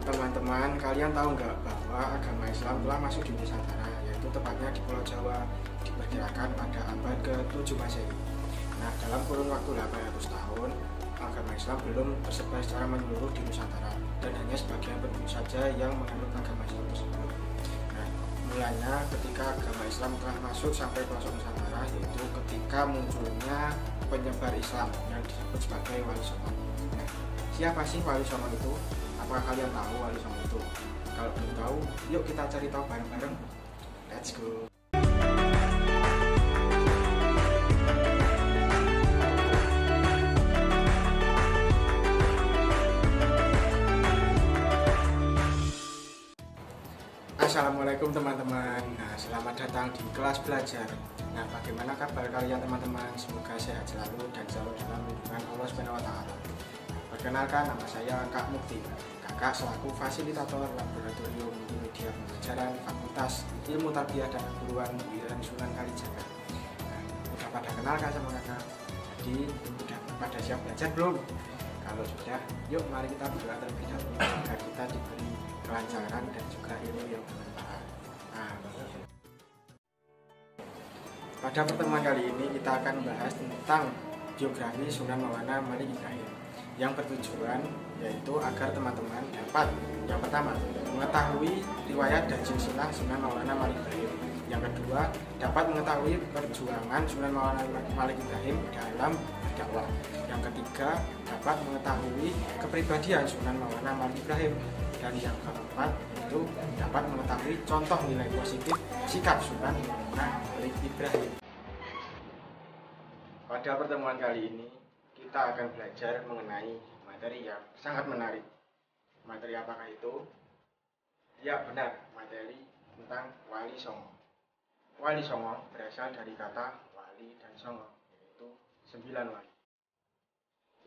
Teman-teman, kalian tahu nggak bahwa agama Islam telah masuk di Nusantara, yaitu tepatnya di Pulau Jawa, diperkirakan pada abad ke-7 Masehi. Nah, dalam kurun waktu 800 tahun, agama Islam belum tersebar secara menyeluruh di Nusantara, dan hanya sebagian penduduk saja yang menganut agama Islam tersebut. Nah, mulanya ketika agama Islam telah masuk sampai pelosok Nusantara, yaitu ketika munculnya penyebar Islam yang disebut sebagai Wali Songo. Nah, siapa sih Wali Songo itu? Apakah kalian tahu Wali Songo itu? Kalau belum tahu, yuk kita cari tahu bareng-bareng. Let's go. Assalamualaikum teman-teman. Nah, selamat datang di kelas belajar. Nah, bagaimana kabar kalian teman-teman? Semoga sehat selalu dan selalu dalam lindungan Allah SWT. Perkenalkan, nama saya Kak Mukti. Kakak selaku fasilitator laboratorium multimedia pembelajaran Fakultas Ilmu Tarbiyah dan Keguruan UIN Sunan Kalijaga. Nah, udah pada kenalkan sama kakak? Jadi, udah pada siap belajar belum? Kalau sudah, yuk mari kita berdoa terlebih dahulu agar kita diberi kelancaran dan juga ilmu yang bermanfaat. Amin. Pada pertemuan kali ini kita akan membahas tentang biografi Sunan Maulana Malik Ibrahim yang bertujuan yaitu agar teman-teman dapat yang pertama mengetahui riwayat dan silsilah Sunan Maulana Malik Ibrahim. Yang kedua, dapat mengetahui perjuangan Sunan Maulana Malik Ibrahim dalam berdakwah. Yang ketiga, dapat mengetahui kepribadian Sunan Maulana Malik Ibrahim. Dan yang keempat, itu dapat mengetahui contoh nilai positif sikap Sunan Maulana Malik Ibrahim. Pada pertemuan kali ini, kita akan belajar mengenai materi yang sangat menarik. Materi apakah itu? Ya benar, materi tentang Wali Songo. Wali Songo berasal dari kata wali dan songo, yaitu 9 wali.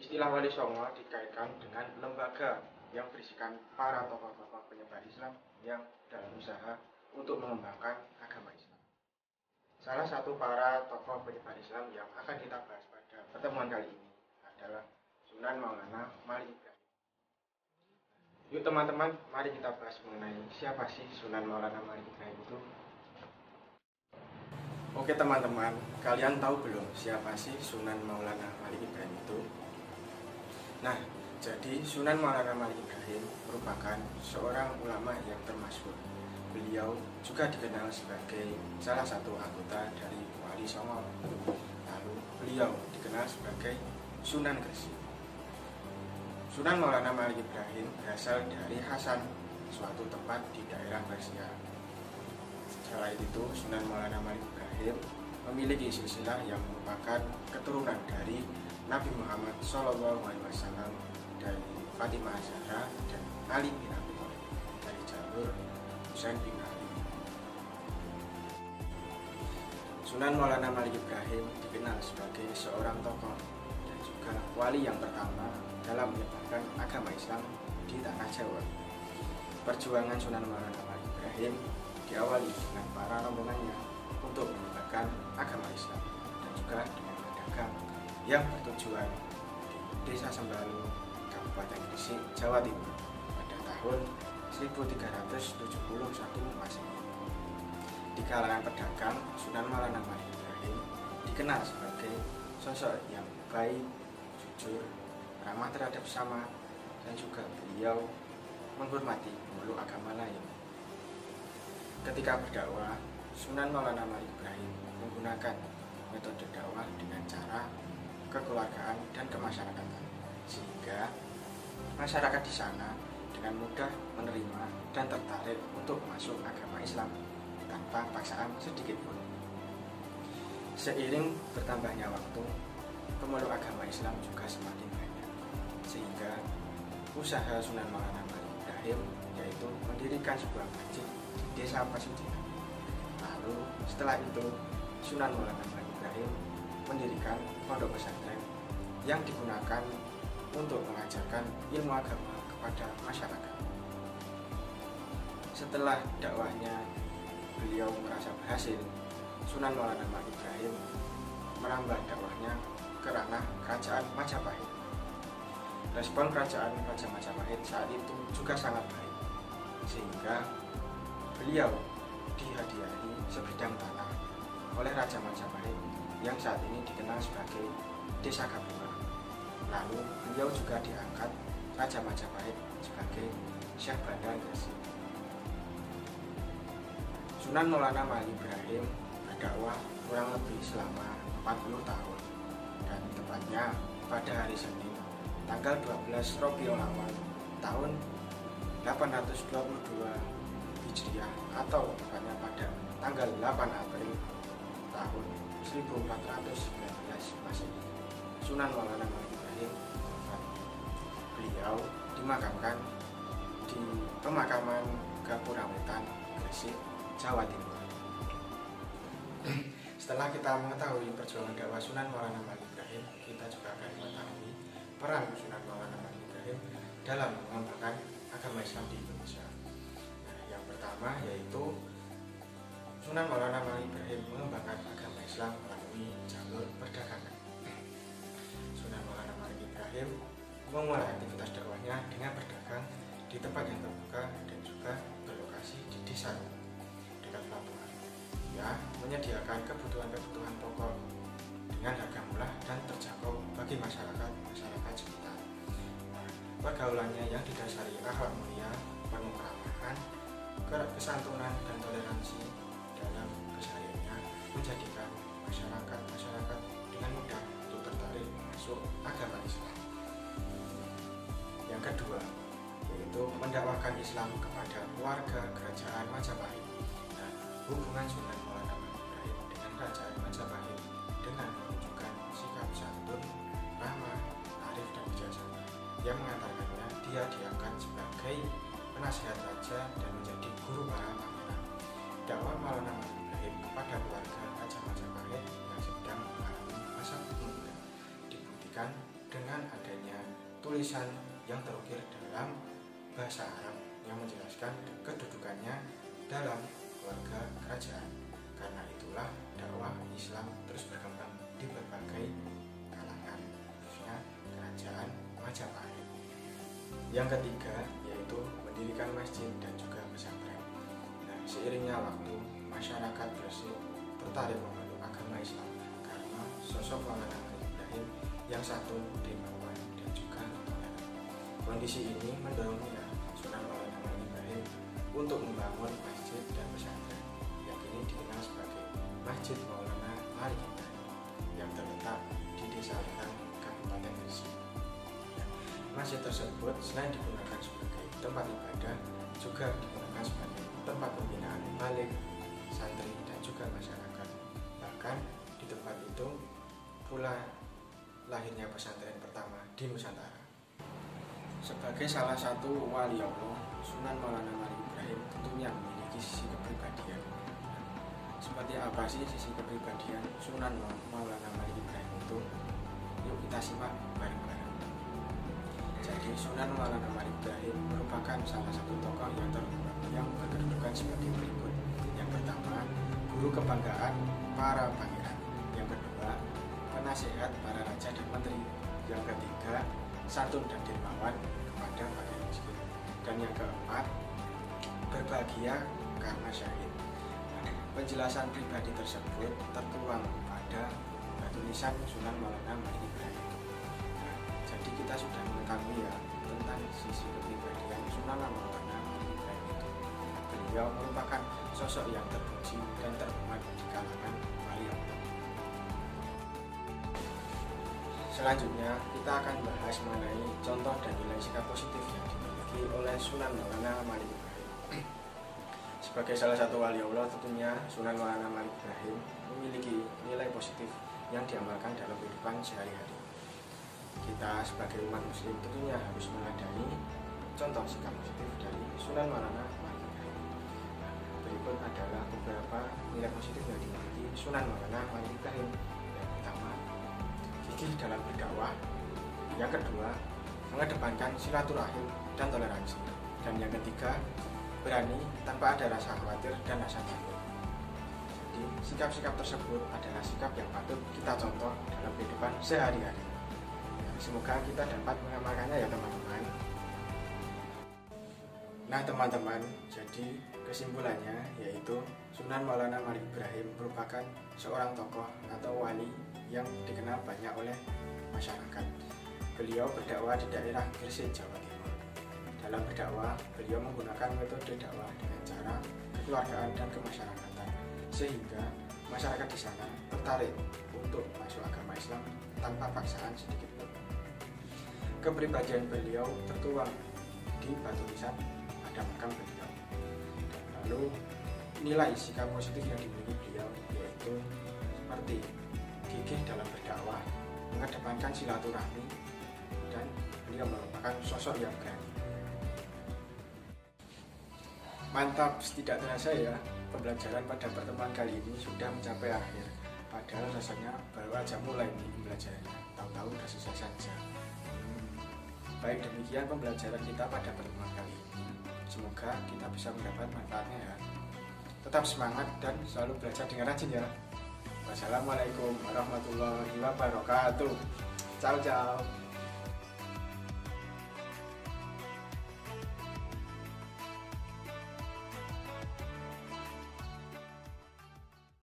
Istilah Wali Songo dikaitkan dengan lembaga yang berisikan para tokoh-tokoh penyebar Islam yang dalam usaha untuk mengembangkan agama Islam. Salah satu para tokoh penyebar Islam yang akan kita bahas pada pertemuan kali ini adalah Sunan Maulana Malik Ibrahim. Yuk teman-teman, mari kita bahas mengenai siapa sih Sunan Maulana Malik Ibrahim itu. Oke teman-teman, kalian tahu belum siapa sih Sunan Maulana Malik Ibrahim itu? Nah, jadi Sunan Maulana Malik Ibrahim merupakan seorang ulama yang termasyhur. Beliau juga dikenal sebagai salah satu anggota dari Wali Songo. Lalu beliau dikenal sebagai Sunan Gresik. Sunan Maulana Malik Ibrahim berasal dari Hasan, suatu tempat di daerah Persia. Selain itu, Sunan Maulana Malik Ibrahim memiliki silsilah yang merupakan keturunan dari Nabi Muhammad SAW, dari Fatimah Zahra dan Ali bin Abi Thalib, dari jalur Husain bin Ali. Sunan Maulana Malik Ibrahim dikenal sebagai seorang tokoh dan juga wali yang pertama dalam menyebarkan agama Islam di tanah Jawa. Perjuangan Sunan Maulana Malik Ibrahim diawali dengan para rombongannya untuk menyebarkan agama Islam dan juga dengan berdagang yang bertujuan di Desa Sembalu, Kabupaten Gresik, Jawa Timur pada tahun 1371 Masehi. Di kalangan pedagang, Sunan Maulana Malik Ibrahim dikenal sebagai sosok yang baik, jujur, ramah terhadap sesama, dan juga beliau menghormati pemeluk agama lain. Ketika berdakwah, Sunan Maulana Malik Ibrahim menggunakan metode dakwah dengan cara kekeluargaan dan kemasyarakatan, sehingga masyarakat di sana dengan mudah menerima dan tertarik untuk masuk agama Islam tanpa paksaan sedikit pun. Seiring bertambahnya waktu, pemeluk agama Islam juga semakin banyak, sehingga usaha Sunan Maulana Malik Ibrahim yaitu mendirikan sebuah masjid di Desa Pasuruan. Lalu setelah itu Sunan Maulana Malik Ibrahim mendirikan pondok pesantren yang digunakan untuk mengajarkan ilmu agama kepada masyarakat. Setelah dakwahnya beliau merasa berhasil, Sunan Maulana Malik Ibrahim menambah dakwahnya ke ranah kerajaan Majapahit. Respon kerajaan Raja Majapahit saat itu juga sangat baik, sehingga beliau dihadiahi sebidang tanah oleh Raja Majapahit yang saat ini dikenal sebagai Desa Gabungan. Lalu beliau juga diangkat Raja Majapahit sebagai Syekh Bandar Gresik. Sunan Maulana Malik Ibrahim berdakwah kurang lebih selama 40 tahun, dan tepatnya pada hari Senin tanggal 12 Rabiul Awal tahun 822 Hijriah atau tepatnya pada tanggal 8 April tahun 1419 Masehi, Sunan Maulana Malik Ibrahim wafat. Beliau dimakamkan di pemakaman Gapura Wetan, Gresik, Jawa Timur. Setelah kita mengetahui perjuangan dakwah Sunan Maulana Malik Ibrahim, kita juga akan mengetahui peran Sunan Maulana Malik Ibrahim dalam mengembangkan agama Islam di Indonesia. Nah, yang pertama yaitu Sunan Maulana Malik Ibrahim mengembangkan agama Islam melalui jalur perdagangan. Sunan Maulana Malik Ibrahim memulai aktivitas dakwahnya dengan berdagang di tempat yang terbuka dan juga berlokasi di desa dekat pelabuhan. Ia menyediakan kebutuhan-kebutuhan pokok dengan harga murah dan terjangkau bagi masyarakat sekitar. Pergaulannya yang didasari akhlak mulia, penuh keramahan, kesantunan dan toleransi dalam kesehariannya menjadikan masyarakat dengan mudah untuk tertarik masuk agama Islam. Yang kedua yaitu mendakwahkan Islam kepada warga kerajaan Majapahit. Dan hubungan Sunan Maulana Malik Ibrahim dengan kerajaan Majapahit dengan menunjukkan sikap santun, ramah, arif dan bijaksana yang mengantarkannya dia diangkat sebagai penasihat raja dan menjadi guru para pangeran. Dakwah Maulana Malik Ibrahim kepada keluarga Raja Majapahit yang sedang mengalami masa muda dibuktikan dengan adanya tulisan yang terukir dalam bahasa Arab yang menjelaskan kedudukannya dalam keluarga kerajaan. Karena itulah dakwah Islam terus berkembang di berbagai kalangan, khususnya kerajaan Majapahit. Yang ketiga yaitu mendirikan masjid dan juga pesantren. Nah, seiringnya waktu, masyarakat Gresik tertarik memeluk agama Islam karena sosok Maulana Malik Ibrahim yang santun, dermawan dan juga toleran. Kondisi ini mendorongnya Sunan Maulana Malik Ibrahim untuk membangun masjid dan pesantren yang kini dikenal sebagai Masjid Maulana Malik Ibrahim yang terletak di Desa Wetan, Kabupaten Gresik. Masjid tersebut selain digunakan sebagai tempat ibadah, juga digunakan sebagai tempat pembinaan balik, santri dan juga masyarakat. Bahkan di tempat itu pula lahirnya pesantren pertama di Nusantara. Sebagai salah satu wali Allah, Sunan Maulana Malik Ibrahim tentunya memiliki sisi kepribadian. Seperti apa sih sisi kepribadian Sunan Maulana Malik Ibrahim itu? Yuk kita simak bareng-bareng. Jadi Sunan Maulana Malik Ibrahim merupakan salah satu tokoh yang terhormat yang berkedudukan sebagai berikut. Yang pertama, guru kebanggaan para pangeran. Yang kedua, penasehat para raja dan menteri. Yang ketiga, santun dan dermawan kepada fakir miskin. Dan yang keempat, berbahagia karena syahid. Penjelasan pribadi tersebut tertuang pada tulisan Sunan Maulana Malik Ibrahim. Jadi kita sudah mengetahui ya tentang sisi kepribadian Sunan Maulana Malik Ibrahim itu. Beliau merupakan sosok yang terpuji dan terhormat di kalangan wali Allah. Selanjutnya kita akan bahas mengenai contoh dan nilai sikap positif yang dimiliki oleh Sunan Maulana Malik Ibrahim. Sebagai salah satu wali Allah, tentunya Sunan Maulana Malik Ibrahim memiliki nilai positif yang diamalkan dalam kehidupan sehari-hari. Kita sebagai umat muslim tentunya harus meladani contoh sikap positif dari Sunan Maulana Malik Ibrahim. Berikut adalah beberapa nilai positif yang dimiliki Sunan Maulana Malik Ibrahim. Yang pertama, gigih dalam berdakwah. Yang kedua, mengedepankan silaturahim dan toleransi. Dan yang ketiga, berani tanpa ada rasa khawatir dan rasa takut. Jadi sikap-sikap tersebut adalah sikap yang patut kita contoh dalam kehidupan sehari-hari. Semoga kita dapat mengamalkannya ya teman-teman. Nah teman-teman, jadi kesimpulannya yaitu Sunan Maulana Malik Ibrahim merupakan seorang tokoh atau wali yang dikenal banyak oleh masyarakat. Beliau berdakwah di daerah Gresik, Jawa Timur. Dalam berdakwah, beliau menggunakan metode dakwah dengan cara kekeluargaan dan kemasyarakatan, sehingga masyarakat di sana tertarik untuk masuk agama Islam tanpa paksaan sedikit pun. Kepribadian beliau tertuang di batu nisan pada makam beliau. Dan lalu nilai sikap positif yang dimiliki beliau yaitu seperti gigih dalam berdakwah, mengedepankan silaturahmi, dan beliau merupakan sosok yang berani. Mantap, tidak terasa ya, pembelajaran pada pertemuan kali ini sudah mencapai akhir. Padahal rasanya baru aja mulai nih pembelajarannya, tahu-tahu sudah selesai saja. Baik, demikian pembelajaran kita pada pertemuan kali ini. Semoga kita bisa mendapat manfaatnya ya. Tetap semangat dan selalu belajar dengan rajin ya. Wassalamualaikum warahmatullahi wabarakatuh. Ciao ciao.